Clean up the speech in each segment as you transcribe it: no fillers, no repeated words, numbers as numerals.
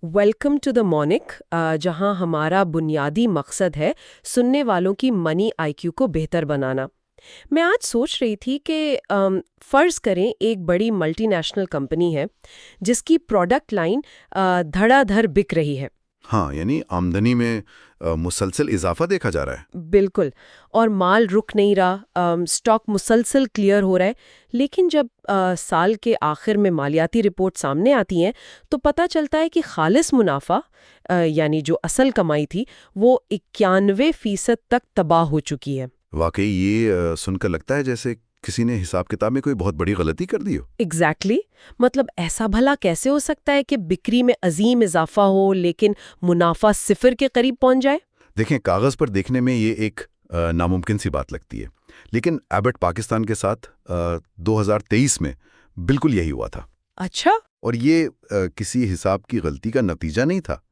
Welcome to the morning, जहां हमारा बुनियादी मकसद है सुनने वालों की मनी आईक्यू को बेहतर बनाना। मैं आज सोच रही थी कि फ़र्ज़ करें एक बड़ी मल्टीनेशनल कंपनी है जिसकी प्रोडक्ट लाइन धड़ाधड़ बिक रही है। हाँ, यानी आमदनी में मुसलसल इजाफा देखा जा रहा है। बिल्कुल। और माल रुक नहीं रहा, स्टॉक मुसलसल क्लियर हो रहा है। लेकिन जब साल के आखिर में मालियाती रिपोर्ट सामने आती हैं तो पता चलता है कि खालिस मुनाफा, यानी जो असल कमाई थी, वो 91% तक तबाह हो चुकी है। वाकई ये सुनकर लगता है जैसे किसी ने हिसाब किताब में कोई बहुत बड़ी गलती कर दी हो। एग्जैक्टली मतलब ऐसा भला कैसे हो सकता है कि बिक्री में अजीम इजाफा हो लेकिन मुनाफा सिफर के करीब पहुंच जाए। देखें, कागज पर देखने में ये एक नामुमकिन सी बात लगती है, लेकिन एबट पाकिस्तान के साथ 2023 में बिल्कुल यही हुआ था। अच्छा। और ये किसी हिसाब की गलती का नतीजा नहीं था,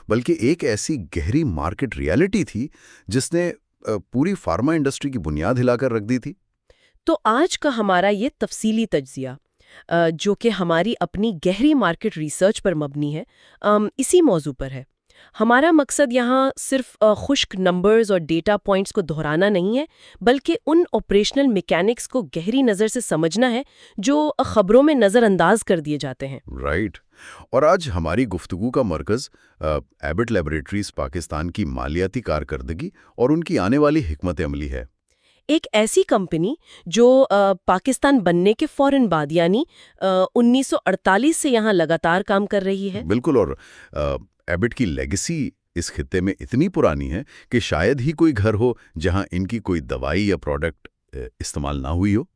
बल्कि एक ऐसी गहरी मार्केट रियलिटी थी जिसने पूरी फार्मा इंडस्ट्री की बुनियाद हिलाकर रख दी थी। तो आज का हमारा ये तफसीली तज्जिया, जो कि हमारी अपनी गहरी मार्केट रिसर्च पर मबनी है, इसी मौजू पर है। हमारा मकसद यहाँ सिर्फ खुश्क नंबर्स और डेटा पॉइंट्स को दोहराना नहीं है, बल्कि उन ऑपरेशनल मैकेनिक्स को गहरी नज़र से समझना है जो खबरों में नज़रअंदाज कर दिए जाते हैं। राइट। और आज हमारी गुफ्तगू का मरकज़ एबट लेबोरेटरीज पाकिस्तान की मालियाती कारकर्दगी और उनकी आने वाली हिकमत अमली है। एक ऐसी कंपनी जो पाकिस्तान बनने के फौरन बाद यानी 1948 से यहाँ लगातार काम कर रही है। बिल्कुल। और एबट की लेगेसी इस खित्ते में इतनी पुरानी है कि शायद ही कोई घर हो जहां इनकी कोई दवाई या प्रोडक्ट इस्तेमाल ना हुई हो।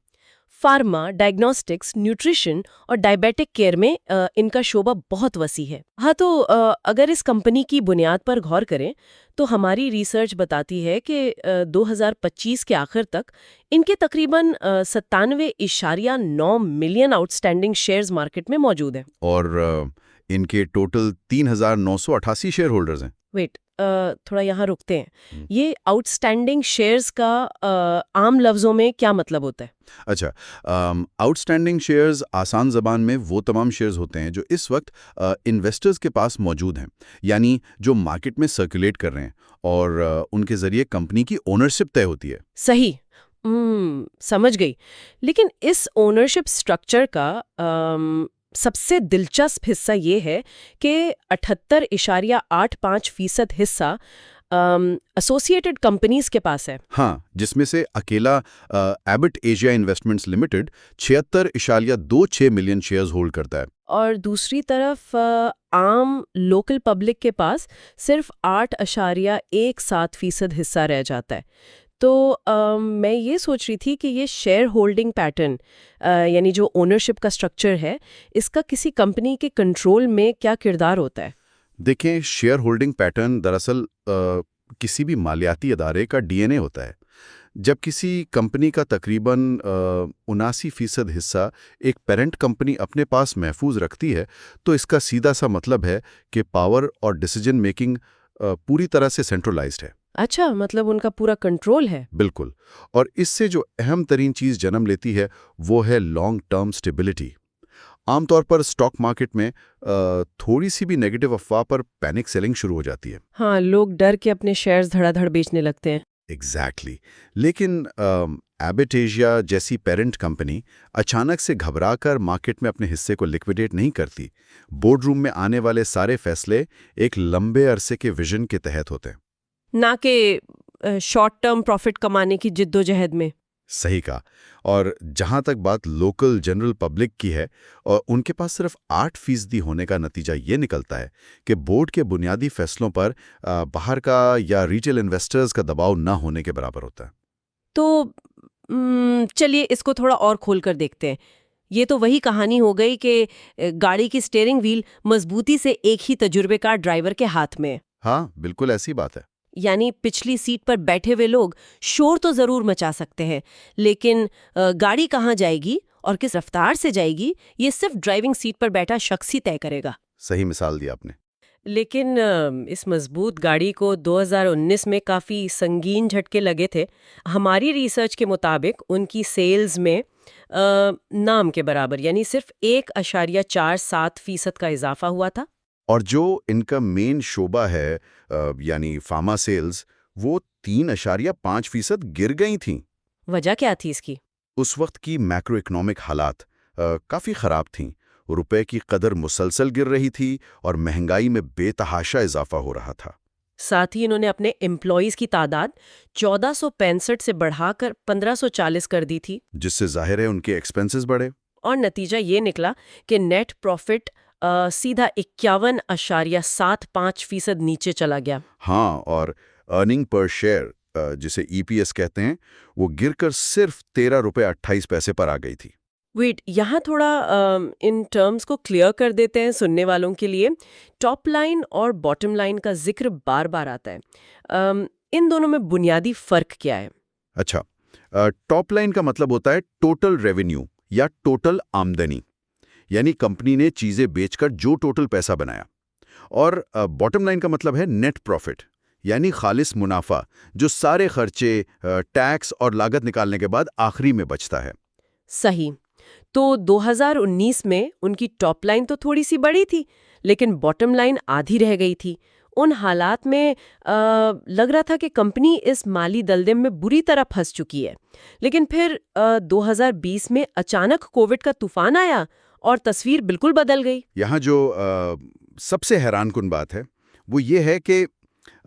फार्मा, डायग्नोस्टिक्स, न्यूट्रिशन और डायबिटिक केयर में इनका शोबा बहुत वसी है। हाँ, तो अगर इस कंपनी की बुनियाद पर गौर करें तो हमारी रिसर्च बताती है कि 2025 के आखिर तक इनके तकरीबन 97.9 मिलियन आउटस्टैंडिंग शेयर्स मार्केट में मौजूद हैं। और इनके टोटल 3,988 शेयर होल्डर्स हैं। वेट, थोड़ा यहाँ रुकते हैं। हम्म। ये आउटस्टैंडिंग शेयर्स का आम लफ्जों में क्या मतलब होता है? अच्छा, आउटस्टैंडिंग शेयर्स आसान ज़बान में वो तमाम शेयर्स होते हैं जो इस वक्त इन्वेस्टर्स के पास मौजूद हैं, यानी जो मार्केट में सर्कुलेट कर रहे हैं और उनके ज़रिए कंपनी की ओनरशिप तय होती है। सही। समझ गई। लेकिन इस ओनरशिप स्ट्रक्चर का सबसे दिलचस्प हिस्सा ये है कि 78.85% हिस्सा एसोसिएटेड कंपनीज के पास है। हाँ, जिसमें से अकेला Abbott Asia investments limited 76.26 million shares hold करता है। और दूसरी तरफ आम लोकल पब्लिक के पास सिर्फ 8.17% हिस्सा रह जाता है। तो मैं ये सोच रही थी कि ये शेयर होल्डिंग पैटर्न, यानी जो ओनरशिप का स्ट्रक्चर है, इसका किसी कंपनी के कंट्रोल में क्या किरदार होता है? देखें, शेयर होल्डिंग पैटर्न दरअसल किसी भी मालियाती अदारे का डीएनए होता है। जब किसी कंपनी का तकरीबन 79% हिस्सा एक पेरेंट कंपनी अपने पास महफूज रखती है, तो इसका सीधा सा मतलब है कि पावर और डिसीजन मेकिंग पूरी तरह से सेंट्रलाइज्ड है। अच्छा, मतलब उनका पूरा कंट्रोल है। बिल्कुल। और इससे जो अहम तरीन चीज़ जन्म लेती है वो है लॉन्ग टर्म स्टेबिलिटी। आमतौर पर स्टॉक मार्केट में थोड़ी सी भी नेगेटिव अफवाह पर पैनिक सेलिंग शुरू हो जाती है। हाँ, लोग डर के अपने शेयर्स धड़ाधड़ बेचने लगते हैं। एग्जैक्टली लेकिन एबट एशिया जैसी पेरेंट कंपनी अचानक से घबराकर मार्केट में अपने हिस्से को लिक्विडेट नहीं करती। बोर्ड रूम में आने वाले सारे फैसले एक लंबे अरसे के विजन के तहत होते हैं, ना कि शॉर्ट टर्म प्रॉफिट कमाने की जिद्दोजहद में। सही कहा। और जहां तक बात लोकल जनरल पब्लिक की है, और उनके पास सिर्फ 8% होने का नतीजा ये निकलता है कि बोर्ड के बुनियादी फैसलों पर बाहर का या रिटेल इन्वेस्टर्स का दबाव ना होने के बराबर होता है। तो चलिए इसको थोड़ा और खोल कर देखते हैं। ये तो वही कहानी हो गई कि गाड़ी की स्टीयरिंग व्हील मजबूती से एक ही तजुर्बेकार ड्राइवर के हाथ में है। हाँ, बिल्कुल ऐसी बात है। यानी पिछली सीट पर बैठे हुए लोग शोर तो जरूर मचा सकते हैं, लेकिन गाड़ी कहाँ जाएगी और किस रफ्तार से जाएगी, ये सिर्फ ड्राइविंग सीट पर बैठा शख्स ही तय करेगा। सही मिसाल दी आपने। लेकिन इस मजबूत गाड़ी को 2019 में काफ़ी संगीन झटके लगे थे। हमारी रिसर्च के मुताबिक उनकी सेल्स में नाम के बराबर यानी सिर्फ 1.47% का इजाफा हुआ था। और जो इनका मेन शोबा है यानी फार्मा सेल्स, वो 3.5% गिर गई थीं। वजह क्या थी इसकी? उस वक्त की मैक्रो इकोनॉमिक हालात काफ़ी ख़राब थीं। रुपए की कदर मुसलसल गिर रही थी और महंगाई में बेतहाशा इजाफा हो रहा था। साथ ही इन्होंने अपने एम्प्लॉयज की तादाद 1465 से बढ़ाकर 1540 कर दी थी। जिससे जाहिर है उनके एक्सपेंसेस बढ़े। और नतीजा ये निकला कि नेट प्रॉफिट सीधा 51.75% नीचे चला गया। हाँ, और अर्निंग पर शेयर जिसे ईपीएस कहते हैं, वो गिरकर सिर्फ 13 रुपए 28 पैसे पर आ गई थी। वेट, यहाँ थोड़ा इन टर्म्स को क्लियर कर देते हैं सुनने वालों के लिए। टॉप लाइन और बॉटम लाइन का जिक्र बार बार आता है। इन दोनों में बुनियादी फर्क क्या है? अच्छा, टॉप लाइन का मतलब होता है टोटल रेवेन्यू या टोटल आमदनी, यानी कंपनी ने चीजें बेचकर जो टोटल पैसा बनाया। और बॉटम लाइन का मतलब है नेट प्रॉफिट, यानी खालिस मुनाफा, जो सारे खर्चे, टैक्स और लागत निकालने के बाद आखिरी में बचता है। सही। तो 2019 में उनकी टॉप लाइन तो थोड़ी सी बड़ी थी, लेकिन बॉटम लाइन आधी रह गई थी। उन हालात में लग रहा था कि कंपनी इस माली दलदम में बुरी तरह फंस चुकी है। लेकिन फिर 2020 में अचानक कोविड का तूफान आया और तस्वीर बिल्कुल बदल गई। यहाँ जो सबसे हैरानकुन बात है वो ये है कि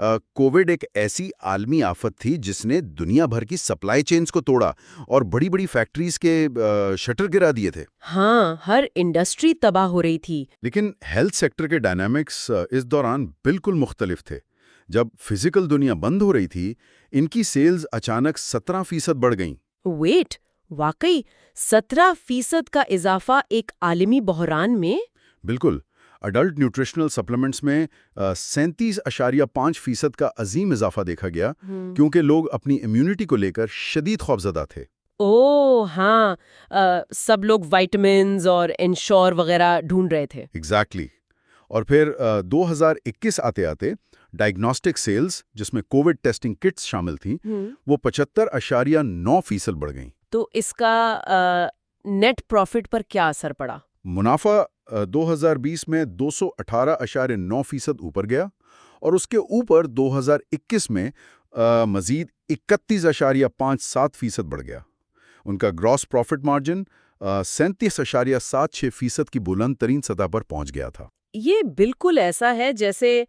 कोविड एक ऐसी आलमी आफत थी जिसने दुनिया भर की सप्लाई चेन्स को तोड़ा और बड़ी बड़ी फैक्ट्रीज के शटर गिरा दिए थे। हाँ, हर इंडस्ट्री तबाह हो रही थी। लेकिन हेल्थ सेक्टर के डायनामिक्स इस दौरान बिल्कुल मुख्तलिफ थे। जब फिजिकल दुनिया बंद हो रही थी, इनकी सेल्स अचानक 17% बढ़ गईं। वेट, वाकई 17% का इजाफा एक आलमी बहरान में? बिल्कुल। अडल्ट न्यूट्रिशनल सप्लीमेंट्स में 37.5% का अजीम इजाफा देखा गया, क्योंकि लोग अपनी इम्यूनिटी को लेकर शदीद खौफजदा थे। ओह हाँ, सब लोग विटामिन्स और इंश्योर वगैरह ढूंढ रहे थे। एग्जैक्टली। और फिर 2021 आते आते डायग्नोस्टिक सेल्स, जिसमें कोविड टेस्टिंग किट्स शामिल थीं, वो 75.9% बढ़ गईं। तो इसका नेट प्रॉफिट पर क्या असर पड़ा? मुनाफा 2020 में 218.9% ऊपर गया और उसके ऊपर 2021 में मजीद 31.57% बढ़ गया। उनका ग्रॉस प्रॉफिट मार्जिन 37.76% की बुलंद तरीन सतह पर पहुंच गया था। ये बिल्कुल ऐसा है जैसे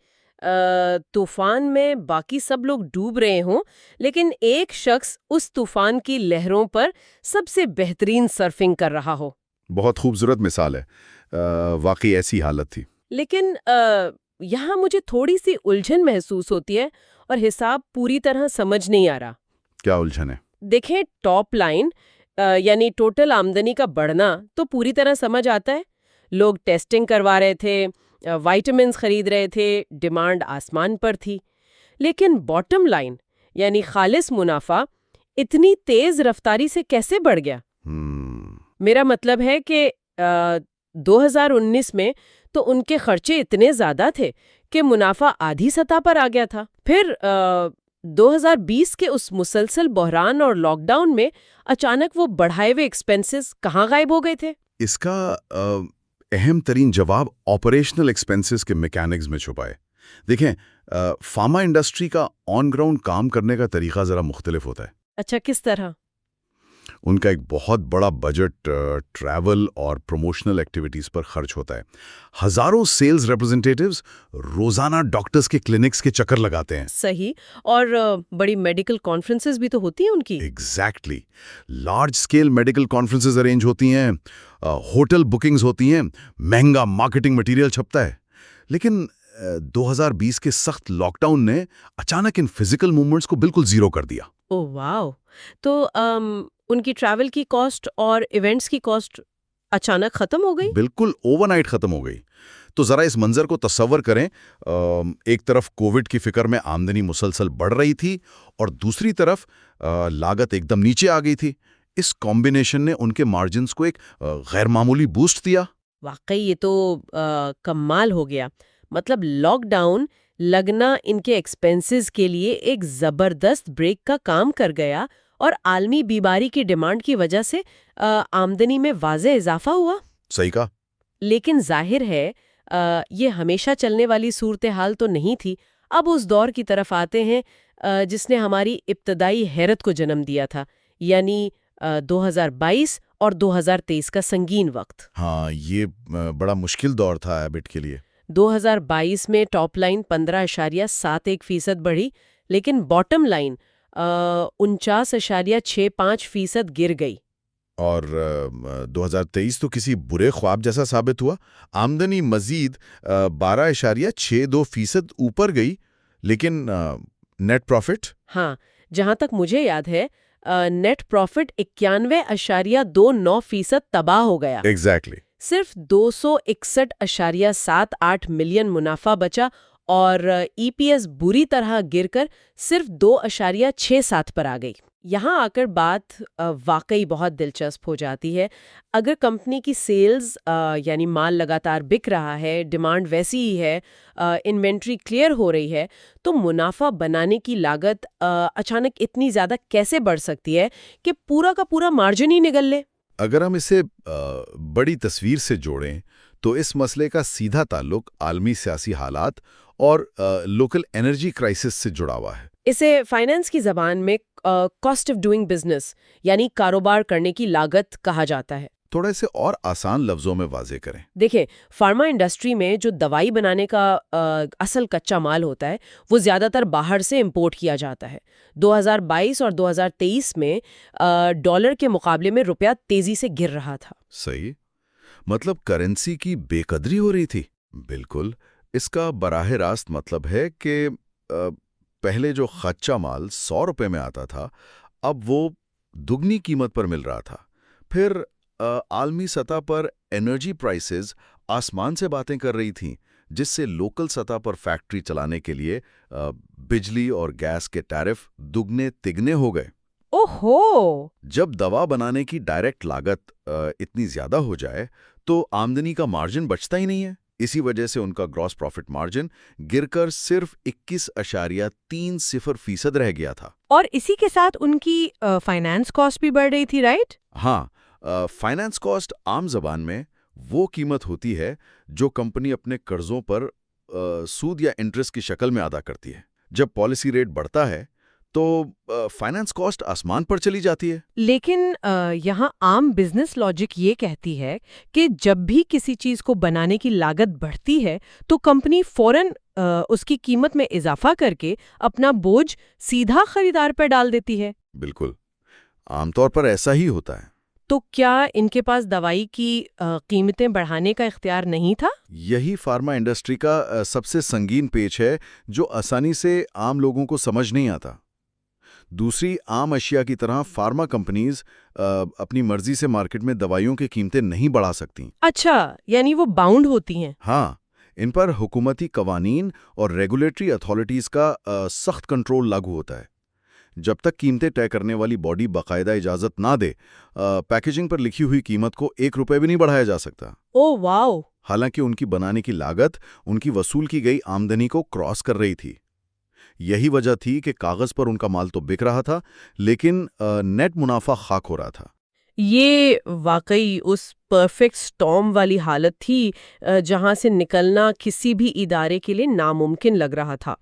तूफान में बाकी सब लोग डूब रहे हों, लेकिन एक शख्स उस तूफान की लहरों पर सबसे बेहतरीन सर्फिंग कर रहा हो। बहुत खूबसूरत मिसाल है। वाकई ऐसी हालत थी। लेकिन यहाँ मुझे थोड़ी सी उलझन महसूस होती है और हिसाब पूरी तरह समझ नहीं आ रहा। क्या उलझन है? देखें, टॉप लाइन यानी टोटल आमदनी का बढ़ना तो पूरी तरह समझ आता है। लोग टेस्टिंग करवा रहे थे, विटामिन्स खरीद रहे थे, डिमांड आसमान पर थी। लेकिन बॉटम लाइन यानी खालिस मुनाफा इतनी तेज रफ्तारी से कैसे बढ़ गया? मेरा मतलब है कि 2019 में तो उनके खर्चे इतने ज्यादा थे कि मुनाफा आधी सतह पर आ गया था। फिर 2020 के उस मुसलसल बहरान और लॉकडाउन में अचानक वो बढ़ाए हुए एक्सपेंसेस कहाँ गायब हो गए थे? इसका अहम तरीन जवाब ऑपरेशनल एक्सपेंसेस के मैकेनिक्स में छुपा है। देखें, फार्मा इंडस्ट्री का ऑन ग्राउंड काम करने का तरीका जरा मुख्तलिफ होता है। अच्छा, किस तरह? उनका एक बहुत बड़ा बजट ट्रैवल और प्रमोशनल एक्टिविटीज पर खर्च होता है। हजारों सेल्स रिप्रेजेंटेटिव्स रोजाना डॉक्टर्स के क्लिनिक्स के चक्कर लगाते हैं। सही। और बड़ी मेडिकल कॉन्फ्रेंसेस भी तो होती हैं उनकी। Exactly. Large scale medical conferences arrange होती हैं, होटल बुकिंग्स होती हैं, महंगा मार्केटिंग मटेरियल छपता है। लेकिन 2020 के सख्त लॉकडाउन ने अचानक इन फिजिकल मूवमेंट्स को बिल्कुल जीरो कर दिया। ओह वाह! तो उनकी ट्रैवल की कॉस्ट और इवेंट्स की कॉस्ट अचानक खत्म हो गई? बिल्कुल ओवरनाइट खत्म हो गई। तो जरा इस मंजर को तस्वर करें। एक तरफ कोविड की फिक्र में आमदनी मुसलसल बढ़ रही थी और दूसरी तरफ लागत एकदम नीचे आ गई थी। इस कॉम्बिनेशन ने उनके मार्जिन्स को एक गैर मामूली बूस्ट दिया। वाकई ये तो कमाल हो गया। मतलब लॉकडाउन लगना इनके एक्सपेंसेस के लिए एक जबरदस्त ब्रेक का काम कर गया और आलमी बीमारी की डिमांड की वजह से आमदनी में वाज़े इजाफा हुआ। सही कहा। लेकिन जाहिर है ये हमेशा चलने वाली सूरत हाल तो नहीं थी। अब उस दौर की तरफ आते हैं जिसने हमारी इब्तदाई हैरत को जन्म दिया था, यानी 2022 और 2023 का संगीन वक्त। हाँ, ये बड़ा मुश्किल दौर था एबिट के लिए। 2022 में टॉप लाइन 15.71% बढ़ी, लेकिन बॉटम लाइन 49.65% गिर गई। और 2023 तो किसी बुरे ख्वाब जैसा साबित हुआ। आमदनी मजीद 12.62% ऊपर गई, लेकिन नेट प्रॉफिट? हाँ, जहां तक मुझे याद है नेट प्रॉफिट 91.29% तबाह हो गया। एग्जैक्टली। सिर्फ 261.78 मिलियन मुनाफा बचा और ईपीएस बुरी तरह गिरकर सिर्फ 2.67 पर आ गई। यहाँ आकर बात वाकई बहुत दिलचस्प हो जाती है। अगर कंपनी की सेल्स यानी माल लगातार बिक रहा है, डिमांड वैसी ही है, इन्वेंट्री क्लियर हो रही है, तो मुनाफा बनाने की लागत अचानक इतनी ज़्यादा कैसे बढ़ सकती है कि पूरा का पूरा मार्जिन ही निगल ले? अगर हम इसे बड़ी तस्वीर से जोड़ें तो इस मसले का सीधा ताल्लुक आलमी सियासी हालात और लोकल एनर्जी क्राइसिस से जुड़ा हुआ है। इसे फाइनेंस की ज़बान में कॉस्ट ऑफ डूइंग बिजनेस यानी कारोबार करने की लागत कहा जाता है। थोड़ा इसे और आसान लफ्जों में वाज़े करें। देखिए, फार्मा इंडस्ट्री में जो दवाई बनाने का असल कच्चा माल होता है, वो ज़्यादातर बाहर से इंपोर्ट किया जाता है। 2022 और 2023 में डॉलर के मुकाबले में रुपया तेजी से गिर रहा था। सही, मतलब करेंसी की बेकदरी हो रही थी। बिल्कुल, इसका बराह रास्त मतलब है कि पहले जो कच्चा माल 100 रुपए में आता था, अब वो दुगनी कीमत पर मिल रहा था। फिर आलमी सतह पर एनर्जी प्राइसेस आसमान से बातें कर रही थीं, जिससे लोकल सतह पर फैक्ट्री चलाने के लिए बिजली और गैस के टैरिफ दुगने तिगने हो गए। ओहो! जब दवा बनाने की डायरेक्ट लागत इतनी ज्यादा हो जाए तो आमदनी का मार्जिन बचता ही नहीं है। इसी वजह से उनका ग्रॉस प्रॉफिट मार्जिन गिरकर सिर्फ 21.30% रह गया था। और इसी के साथ उनकी फाइनेंस कॉस्ट भी बढ़ रही थी, राइट? हाँ, फाइनेंस कॉस्ट आम जबान में वो कीमत होती है जो कंपनी अपने कर्जों पर सूद या इंटरेस्ट की शक्ल में अदा करती है। जब पॉलिसी रेट बढ़ता है तो फाइनेंस कॉस्ट आसमान पर चली जाती है। लेकिन यहाँ आम बिजनेस लॉजिक ये कहती है कि जब भी किसी चीज को बनाने की लागत बढ़ती है तो कंपनी फौरन उसकी कीमत में इजाफा करके अपना बोझ सीधा खरीदार पर डाल देती है। बिल्कुल, आमतौर पर ऐसा ही होता है। तो क्या इनके पास दवाई की कीमतें बढ़ाने का इख्तियार नहीं था? यही फार्मा इंडस्ट्री का सबसे संगीन पेच है जो आसानी से आम लोगों को समझ नहीं आता। दूसरी आम अशिया की तरह फार्मा कंपनीज अपनी मर्जी से मार्केट में दवाइयों की कीमतें नहीं बढ़ा सकती। अच्छा, यानी वो बाउंड होती हैं। हाँ, इन पर हुकूमती कवानीन और रेगुलेटरी अथॉरिटीज का सख्त कंट्रोल लागू होता है। जब तक कीमतें तय करने वाली बॉडी बाकायदा इजाजत ना दे, पैकेजिंग पर लिखी हुई कीमत को 1 रुपए भी नहीं बढ़ाया जा सकता। Oh wow! हालांकि उनकी बनाने की लागत उनकी वसूल की गई आमदनी को क्रॉस कर रही थी। यही वजह थी कि कागज पर उनका माल तो बिक रहा था, लेकिन नेट मुनाफा खाक हो रहा था। ये वाकई उस परफेक्ट स्टॉर्म वाली हालत थी जहां से निकलना किसी भी इदारे के लिए नामुमकिन लग रहा था।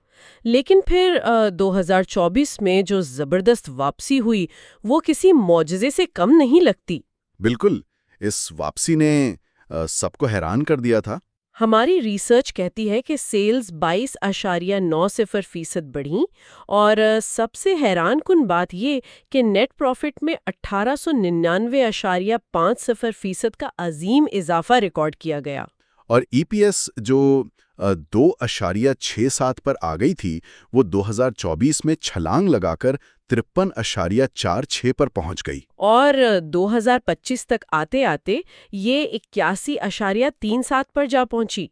लेकिन फिर 2024 में जो जबरदस्त वापसी हुई, वो किसी मौजज़े से कम नहीं लगती। बिल्कुल, इस वापसी ने सबको हैरान कर दिया था। हमारी रिसर्च कहती है कि सेल्स 22.90% बढ़ी और सबसे हैरानकुन बात ये कि नेट प्रॉफिट में 1899.50% का अजीम इजाफा रिकॉर्ड किया गया। और ईपीएस जो 2.67 पर आ गई थी, वो 2024 में छलांग लगाकर 53.46 पर पहुंच गई। और 2025 तक आते आते ये 81.37 पर जा पहुंची।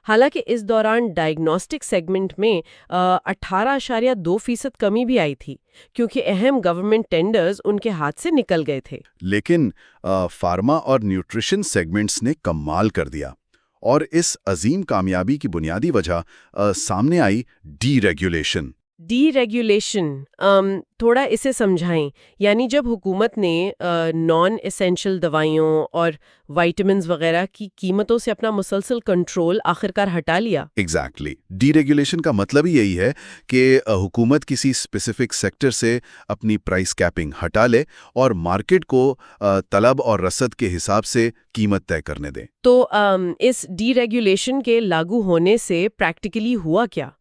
हालांकि इस दौरान डायग्नोस्टिक सेगमेंट में 18.2% कमी भी आई थी, क्योंकि अहम गवर्नमेंट टेंडर्स उनके हाथ से निकल गए थे। लेकिन फार्मा और न्यूट्रिशन सेगमेंट्स ने कमाल कर दिया। और इस अजीम कामयाबी की बुनियादी वजह सामने आई डीरेगुलेशन। डीरेगुलेशन, थोड़ा इसे समझाएं। यानी जब हुकूमत ने नॉन एसेंशियल दवाइयों और विटामिन्स वगैरह की कीमतों से अपना मुसलसल कंट्रोल आखिरकार हटा लिया। एग्जैक्टली डीरेगुलेशन का मतलब ही यही है कि हुकूमत किसी स्पेसिफिक सेक्टर से अपनी प्राइस कैपिंग हटा ले और मार्केट को तलब और रसद के हिसाब से कीमत तय करने दे। तो इस डीरेगुलेशन के लागू होने से प्रैक्टिकली हुआ क्या?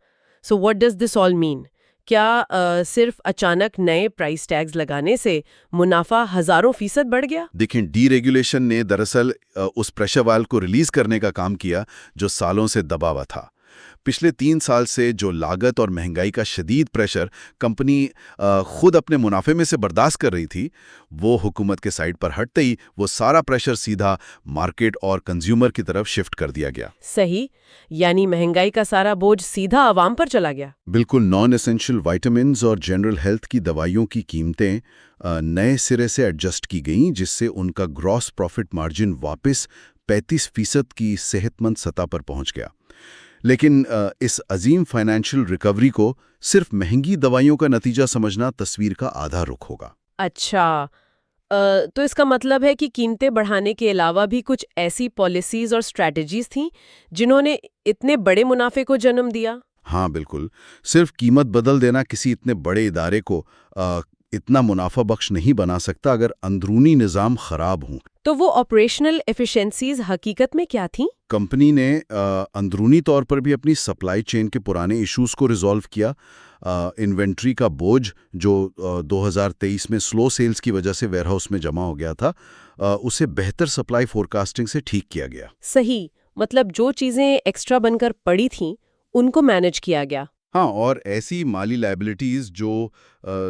So what does this all mean? क्या सिर्फ अचानक नए प्राइस टैग्स लगाने से मुनाफा हजारों फीसद बढ़ गया? देखें, डीरेगुलेशन ने दरअसल उस प्रेशर वाल्व को रिलीज करने का काम किया जो सालों से दबा हुआ था। पिछले 3 साल से जो लागत और महंगाई का शदीद प्रेशर कंपनी खुद अपने मुनाफे में से बर्दाश्त कर रही थी, वो हुकूमत के साइड पर हटते ही वो सारा प्रेशर सीधा मार्केट और कंज्यूमर की तरफ शिफ्ट कर दिया गया। सही, यानी महंगाई का सारा बोझ सीधा आवाम पर चला गया। बिल्कुल, नॉन एसेंशियल विटामिन्स और जनरल हेल्थ की दवाइयों की कीमतें नए सिरे से एडजस्ट की गईं, जिससे उनका ग्रॉस प्रॉफिट मार्जिन वापस 35% की सेहतमंद सतह पर पहुंच गया। लेकिन इस अजीम फाइनेंशियल रिकवरी को सिर्फ महंगी दवाइयों का नतीजा समझना तस्वीर का आधा रुख होगा। अच्छा, तो इसका मतलब है कि कीमतें बढ़ाने के अलावा भी कुछ ऐसी पॉलिसीज और स्ट्रैटेजीज थीं जिन्होंने इतने बड़े मुनाफे को जन्म दिया? हाँ बिल्कुल, सिर्फ कीमत बदल देना किसी इतने बड़े इदारे को इतना मुनाफा बख्श नहीं बना सकता अगर अंदरूनी निज़ाम खराब हों। तो वो ऑपरेशनल एफिशिएंसीज हकीकत में क्या थीं? कंपनी ने अंदरूनी तौर पर भी अपनी सप्लाई चेन के पुराने इश्यूज को रिजॉल्व किया। इन्वेंट्री का बोझ जो 2023 में स्लो सेल्स की वजह से वेयरहाउस में जमा हो गया था, उसे बेहतर सप्लाई फोरकास्टिंग से ठीक किया गया। सही, मतलब जो चीजें एक्स्ट्रा बनकर पड़ी थीं उनको मैनेज किया गया। हाँ, और ऐसी माली लायबिलिटीज़ जो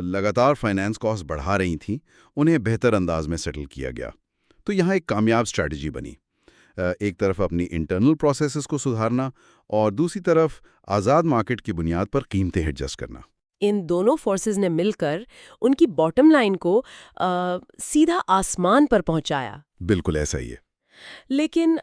लगातार फाइनेंस कॉस्ट बढ़ा रही थीं, उन्हें बेहतर अंदाज में सेटल किया गया। तो यहाँ एक कामयाब स्ट्रैटेजी बनी। एक तरफ अपनी इंटरनल प्रोसेसेस को सुधारना और दूसरी तरफ आज़ाद मार्केट की बुनियाद पर कीमतें एडजस्ट करना। इन दोनों फोर्सेस ने मिलकर उनकी बॉटम लाइन को सीधा आसमान पर पहुंचाया। बिल्कुल ऐसा ही है। लेकिन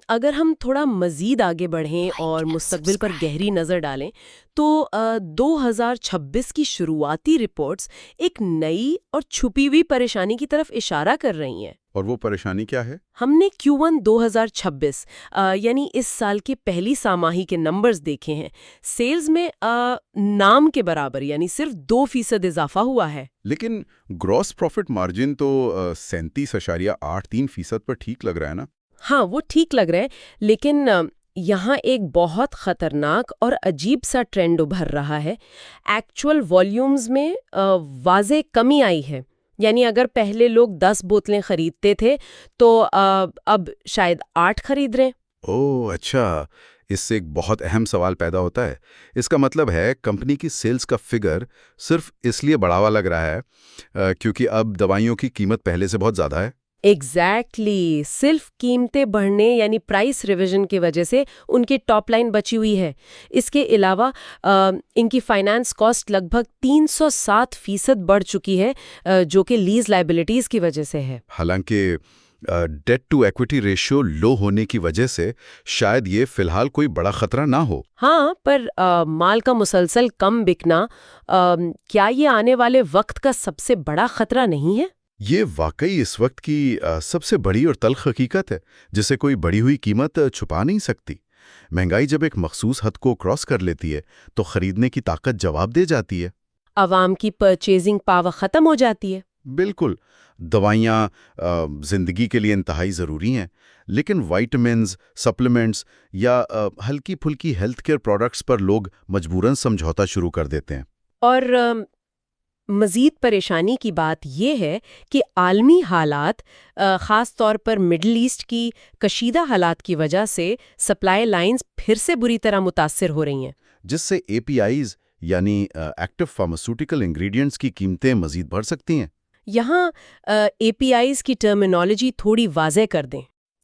अगर हम थोड़ा मजीद आगे बढ़ें और मुस्तकबिल पर गहरी नज़र डालें तो 2026 की शुरुआती रिपोर्ट्स एक नई और छुपी हुई परेशानी की तरफ इशारा कर रही हैं। और वो परेशानी क्या है? हमने Q1 2026 यानी इस साल के पहली सामाही के नंबर्स देखे हैं। सेल्स में नाम के बराबर यानी सिर्फ 2% इजाफा हुआ है। लेकिन ग्रॉस प्रॉफिट मार्जिन तो 37.83% पर ठीक लग रहा है ना? हाँ, वो ठीक लग रहा है, लेकिन यहाँ एक बहुत खतरनाक और अजीब सा ट्रेंड उभर रहा है। एक्चुअल वॉल्यूम्स में वाज़े कमी आई है। यानी अगर पहले लोग 10 बोतलें खरीदते थे तो अब शायद 8 खरीद रहे हैं। ओह अच्छा, इससे एक बहुत अहम सवाल पैदा होता है। इसका मतलब है कंपनी की सेल्स का फिगर सिर्फ इसलिए बढ़ावा लग रहा है क्योंकि अब दवाइयों की कीमत पहले से बहुत ज़्यादा है। एग्जैक्टली, सिर्फ कीमतें बढ़ने यानी प्राइस रिवीजन की वजह से उनकी टॉप लाइन बची हुई है। इसके अलावा इनकी फाइनेंस कॉस्ट लगभग 307% बढ़ चुकी है, जो कि लीज लायबिलिटीज की वजह से है। हालांकि डेट टू इक्विटी रेशियो लो होने की वजह से शायद ये फिलहाल कोई बड़ा खतरा ना हो। हाँ, पर माल का मुसलसल कम बिकना क्या ये आने वाले वक्त का सबसे बड़ा खतरा नहीं है? ये वाकई इस वक्त की सबसे बड़ी और तल्ख हकीकत है, जिसे कोई बढ़ी हुई कीमत छुपा नहीं सकती। महंगाई जब एक मखसूस हद को क्रॉस कर लेती है तो खरीदने की ताकत जवाब दे जाती है। आवाम की परचेजिंग पावर खत्म हो जाती है। बिल्कुल, दवाइयाँ जिंदगी के लिए इंतहाई ज़रूरी हैं, लेकिन विटामिन्स, सप्लीमेंट्स या हल्की फुल्की हेल्थ केयर प्रोडक्ट्स पर लोग मजबूरन समझौता शुरू कर देते हैं। और मज़ीद परेशानी की बात यह है कि आलमी हालात, ख़ास तौर पर मिडल ईस्ट की कशीदा हालात की वजह से सप्लाई लाइंस फिर से बुरी तरह मुतासिर हो रही हैं, जिससे APIs यानी एक्टिव फार्मास्यूटिकल इंग्रेडिएंट्स की कीमतें मजीद बढ़ सकती हैं। यहाँ APIs की टर्मिनोलॉजी थोड़ी वाज़ेह कर दें।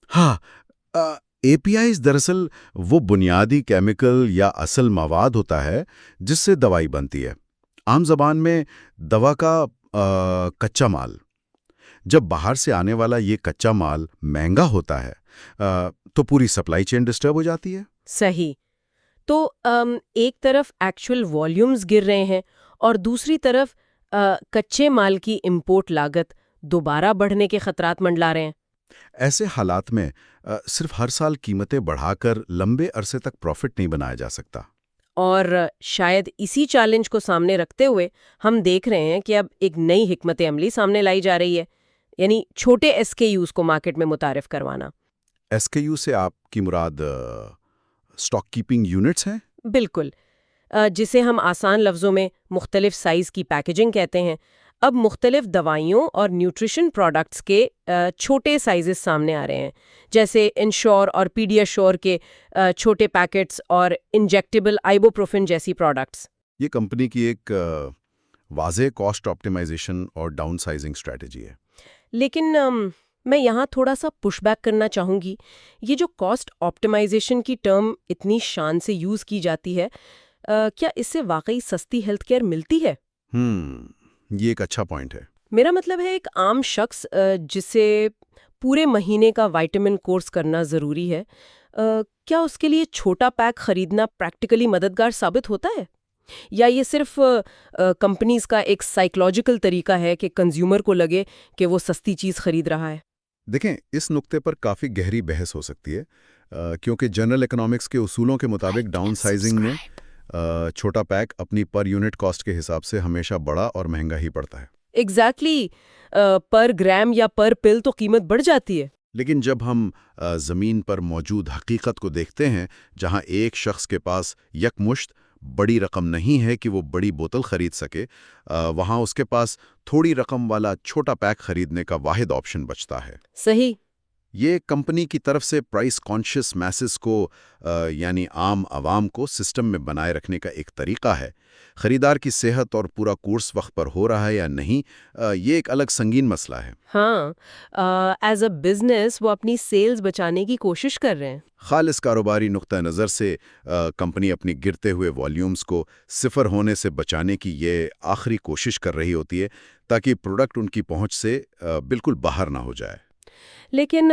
हाँ, APIs दरअसल वो बुनियादी केमिकल या असल मवाद होता है जिससे दवाई बनती है। आम ज़बान में दवा का कच्चा माल। जब बाहर से आने वाला ये कच्चा माल महंगा होता है तो पूरी सप्लाई चेन डिस्टर्ब हो जाती है। सही। तो एक तरफ एक्चुअल वॉल्यूम्स गिर रहे हैं और दूसरी तरफ कच्चे माल की इंपोर्ट लागत दोबारा बढ़ने के खतरात मंडला रहे हैं। ऐसे हालात में सिर्फ हर साल कीमतें बढ़ाकर लंबे अरसे तक प्रॉफिट नहीं बनाया जा सकता। और शायद इसी चैलेंज को सामने रखते हुए हम देख रहे हैं कि अब एक नई हिकमत अमली सामने लाई जा रही है, यानी छोटे एसकेयूज को मार्केट में मुतारिफ करवाना। एसकेयू से आपकी मुराद स्टॉक कीपिंग यूनिट्स हैं? बिल्कुल। जिसे हम आसान लफ्ज़ों में मुख्तलिफ साइज़ की पैकेजिंग कहते हैं। अब मुख्तलिफ दवाइयों और न्यूट्रिशन प्रोडक्ट्स के छोटे साइजेस सामने आ रहे हैं, जैसे इंश्योर और पीडियाश्योर के छोटे पैकेट्स और इंजेक्टेबल आइबोप्रोफिन जैसी प्रोडक्ट्स। ये कंपनी की एक वाज़ेह कॉस्ट ऑप्टिमाइजेशन और डाउनसाइजिंग स्ट्रैटेजी है। लेकिन मैं यहाँ थोड़ा सा पुशबैक करना चाहूँगी। ये जो कॉस्ट ऑप्टिमाइजेशन की टर्म इतनी शान से यूज़ की जाती है, क्या इससे वाकई सस्ती हेल्थ केयर मिलती है? ये एक अच्छा पॉइंट है। मेरा मतलब है एक आम शख्स जिसे पूरे महीने का विटामिन कोर्स करना ज़रूरी है, क्या उसके लिए छोटा पैक खरीदना प्रैक्टिकली मददगार साबित होता है? या ये सिर्फ कंपनीज का एक साइकोलॉजिकल तरीका है कि कंज्यूमर को लगे कि वो सस्ती चीज़ खरीद रहा है? देखें, इस नुक्ते पर काफ़ी गहरी बहस हो सकती है, क्योंकि जनरल इकोनॉमिक्स के उसूलों के मुताबिक डाउनसाइजिंग में छोटा पैक अपनी पर यूनिट कॉस्ट के हिसाब से हमेशा बड़ा और महंगा ही पड़ता है। एग्जैक्टली पर ग्राम या पर पिल तो कीमत बढ़ जाती है। लेकिन जब हम ज़मीन पर मौजूद हकीकत को देखते हैं, जहां एक शख्स के पास यकमुश्त बड़ी रकम नहीं है कि वो बड़ी बोतल खरीद सके, वहां उसके पास थोड़ी रकम वाला छोटा पैक खरीदने का वाहिद ऑप्शन बचता है। सही। ये कंपनी की तरफ से प्राइस कॉन्शियस मैसेस को यानी आम आवाम को सिस्टम में बनाए रखने का एक तरीका है। खरीदार की सेहत और पूरा कोर्स वक्त पर हो रहा है या नहीं, ये एक अलग संगीन मसला है। हाँ, एज अ बिजनेस वो अपनी सेल्स बचाने की कोशिश कर रहे हैं। खालिस कारोबारी नुक्ता नज़र से कंपनी अपनी गिरते हुए वॉल्यूम्स को सिफर होने से बचाने की ये आखिरी कोशिश कर रही होती है, ताकि प्रोडक्ट उनकी पहुंच से बिल्कुल बाहर ना हो जाए। लेकिन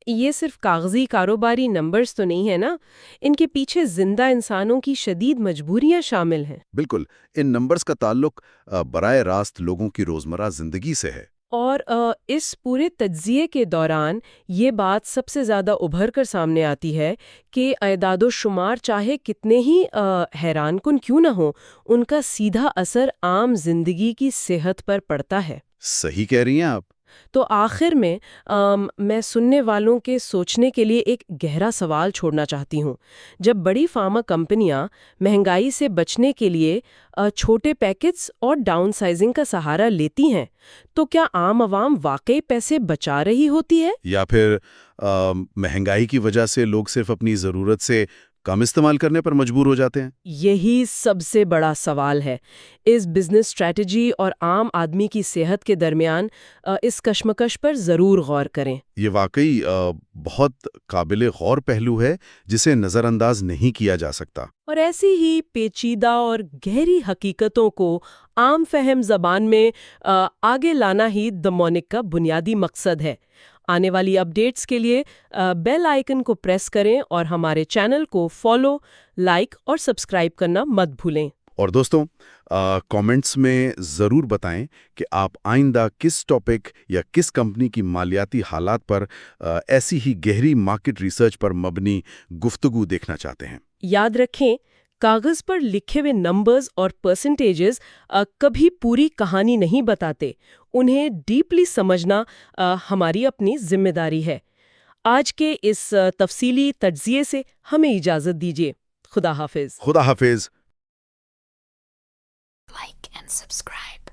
ये सिर्फ कागजी कारोबारी नंबर्स तो नहीं है ना, इनके पीछे जिंदा इंसानों की शदीद मजबूरियां शामिल हैं। बिल्कुल, इन नंबर्स का ताल्लुक बराए रास्त लोगों की रोज़मर्रा ज़िंदगी से है। और इस पूरे तज्जिए के दौरान ये बात सबसे ज़्यादा उभर कर सामने आती है कि एदादो शुमार चाहे कितने ही हैरान कुन क्यों न हो, उनका सीधा असर आम जिंदगी की सेहत पर पड़ता है। सही कह रही हैं आप। तो आखिर में मैं सुनने वालों के सोचने के लिए एक गहरा सवाल छोड़ना चाहती हूँ। जब बड़ी फार्मा कंपनियाँ महंगाई से बचने के लिए छोटे पैकेट्स और डाउनसाइजिंग का सहारा लेती हैं, तो क्या आम आवाम वाकई पैसे बचा रही होती है? या फिर महंगाई की वजह से लोग सिर्फ अपनी ज़रूरत से कम इस्तेमाल करने पर मजबूर हो जाते हैं? यही सबसे बड़ा सवाल है। इस बिजनेस स्ट्रैटेजी और आम आदमी की सेहत के दरमियान इस कशमकश पर ज़रूर गौर करें। ये वाकई बहुत काबिले गौर पहलू है, जिसे नज़रअंदाज नहीं किया जा सकता। और ऐसी ही पेचीदा और गहरी हकीकतों को आम फहम ज़बान में आगे लाना ही द मॉनिक का बुनियादी मकसद है। आने वाली अपडेट्स के लिए बेल आइकन को प्रेस करें और हमारे चैनल को फॉलो, लाइक और सब्सक्राइब करना मत भूलें। और दोस्तों, कमेंट्स में ज़रूर बताएं कि आप आइंदा किस टॉपिक या किस कंपनी की मालियाती हालात पर ऐसी ही गहरी मार्केट रिसर्च पर मबनी गुफ्तगू देखना चाहते हैं। याद रखें, कागज पर लिखे हुए नंबर्स और परसेंटेजेस कभी पूरी कहानी नहीं बताते। उन्हें डीपली समझना हमारी अपनी जिम्मेदारी है। आज के इस तफसीली तज्जिए से हमें इजाजत दीजिए। खुदा हाफिज। खुदा हाफिज। Like and subscribe.